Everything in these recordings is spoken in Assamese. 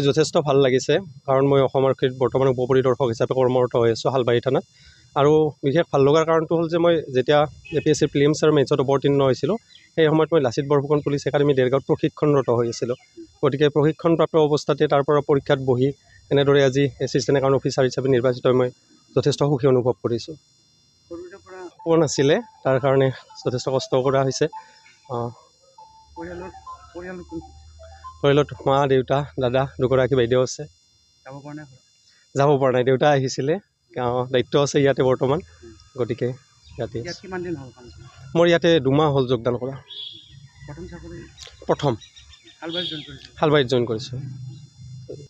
যথেষ্ট ভাল লাগিছে কাৰণ মই অসম আৰক্ষীত বৰ্তমান উপপৰিদৰ্শক হিচাপে কৰ্মৰত হৈ আছোঁ হালবাৰী থানাত। আৰু বিশেষ ভাল লগাৰ কাৰণটো হ'ল যে মই যেতিয়া APSC প্ৰিলিমছ আৰু মেইনছত অৱতীৰ্ণ হৈছিলোঁ সেই সময়ত মই লাচিত বৰফুকন পুলিচ একাডেমী দেৰগাঁৱত প্ৰশিক্ষণৰত হৈ আছিলোঁ। গতিকে প্ৰশিক্ষণপ্ৰাপ্ত অৱস্থাতে তাৰ পৰা পৰীক্ষাত বহি এনেদৰে আজি এছিষ্টেণ্ট একাউণ্ট অফিচাৰ হিচাপে নিৰ্বাচিত হৈ মই যথেষ্ট সুখী অনুভৱ কৰিছোঁ। সপোন আছিলে, তাৰ কাৰণে যথেষ্ট কষ্ট কৰা হৈছে। পৰিয়ালত মা, দেউতা, দাদা, দুগৰাকী বাইদেউ আছে। যাব পৰা নাই, দেউতা আহিছিলে, দায়িত্ব আছে ইয়াতে বৰ্তমান, গতিকে ইয়াতে। মোৰ ইয়াতে 2 মাহ হ'ল যোগদান কৰা। প্ৰথম হালবাৰীত জইন কৰিছোঁ।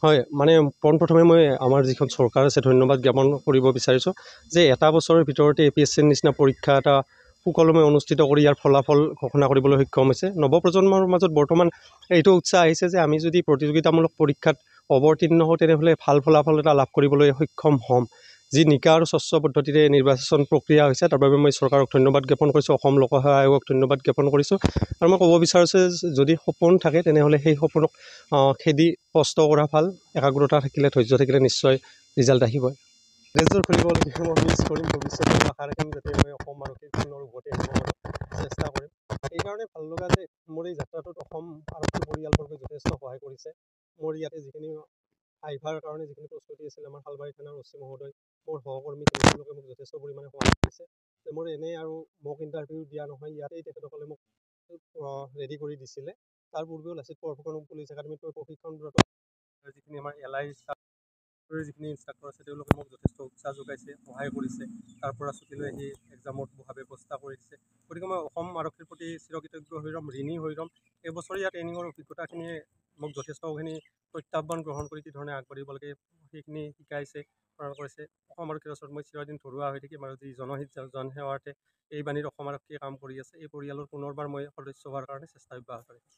হয়, মানে পোনপ্ৰথমে মই আমাৰ যিখন চৰকাৰ আছে ধন্যবাদ জ্ঞাপন কৰিব বিচাৰিছোঁ যে এটা বছৰৰ ভিতৰতে APSCৰ নিচিনা পৰীক্ষা এটা সুকলমে অনুষ্ঠিত কৰি ইয়াৰ ফলাফল ঘোষণা কৰিবলৈ সক্ষম হৈছে। নৱপ্ৰজন্মৰ মাজত বৰ্তমান এইটো উৎসাহ আহিছে যে আমি যদি প্ৰতিযোগিতামূলক পৰীক্ষাত অৱতীৰ্ণ হওঁ তেনেহ'লে ভাল ফলাফল এটা লাভ কৰিবলৈ সক্ষম হ'ম। যি নিকা আৰু স্বচ্ছ পদ্ধতিৰে নিৰ্বাচন প্ৰক্ৰিয়া হৈছে তাৰ বাবে মই চৰকাৰক ধন্যবাদ জ্ঞাপন কৰিছোঁ, অসম লোকসেৱা আয়োগক ধন্যবাদ জ্ঞাপন কৰিছোঁ। আৰু মই ক'ব বিচাৰিছোঁ যদি সপোন থাকে তেনেহ'লে সেই সপোনক খেদি কষ্ট কৰা ভাল, একাগ্ৰতা থাকিলে, ধৈৰ্য থাকিলে নিশ্চয় ৰিজাল্ট আহিবই। ৰেজৰ খুলিবলগীয়া মই মিছ কৰিম, ভৱিষ্যতে আশা ৰাখিম যাতে মই অসম আৰক্ষীৰ পুনৰ উভতি আহিব পাৰোঁ, চেষ্টা কৰিম। সেইকাৰণে ভাল লগা যে মোৰ এই যাত্ৰাটোত অসম আৰক্ষী পৰিয়ালবৰ্গই যথেষ্ট সহায় কৰিছে। মোৰ ইয়াতে যিখিনি আহিবৰ কাৰণে যিখিনি প্ৰস্তুতি আছিল আমাৰ হালবাৰী থানাৰ OC মহোদয়, মোৰ সহকৰ্মী তেওঁলোকে মোক যথেষ্ট পৰিমাণে সহায় কৰিছে। মোৰ এনেই আৰু মোক ইণ্টাৰভিউ দিয়া নহয়, ইয়াতেই তেখেতসকলে মোক ৰেডি কৰি দিছিলে। তাৰ পূৰ্বেও লাচিত বৰফুকন পুলিচ একাডেমীত প্ৰশিক্ষণৰত যিখিনি আমাৰ LI যিখিনি ইনষ্ট্ৰাক্টৰ আছে তেওঁলোকে মোক যথেষ্ট উৎসাহ যোগাইছে, সহায় কৰিছে। তাৰ পৰা ছুটি লৈ আহি এক্সামত বহা ব্যৱস্থা কৰি দিছে। গতিকে মই অসম আৰক্ষীৰ প্ৰতি চিৰকৃতজ্ঞ হৈ ৰ'ম, ঋণী হৈ ৰ'ম। এইবছৰীয়া ট্ৰেইনিঙৰ অভিজ্ঞতাখিনিয়ে মোক যথেষ্টখিনি প্ৰত্যাহ্বান গ্ৰহণ কৰি কি ধৰণে আগবাঢ়িব লাগে সেইখিনি শিকাইছে, প্ৰদান কৰিছে। অসম আৰক্ষীৰ ওচৰত মই চিৰদিন থলুৱা হৈ থাকিম আৰু যি জনহিত জনসেৱাৰ্থে এই বাণীত অসম আৰক্ষীয়ে কাম কৰি আছে, এই পৰিয়ালৰ পুনৰবাৰ মই সদস্য হোৱাৰ কাৰণে চেষ্টা অব্যাহত ৰাখিম।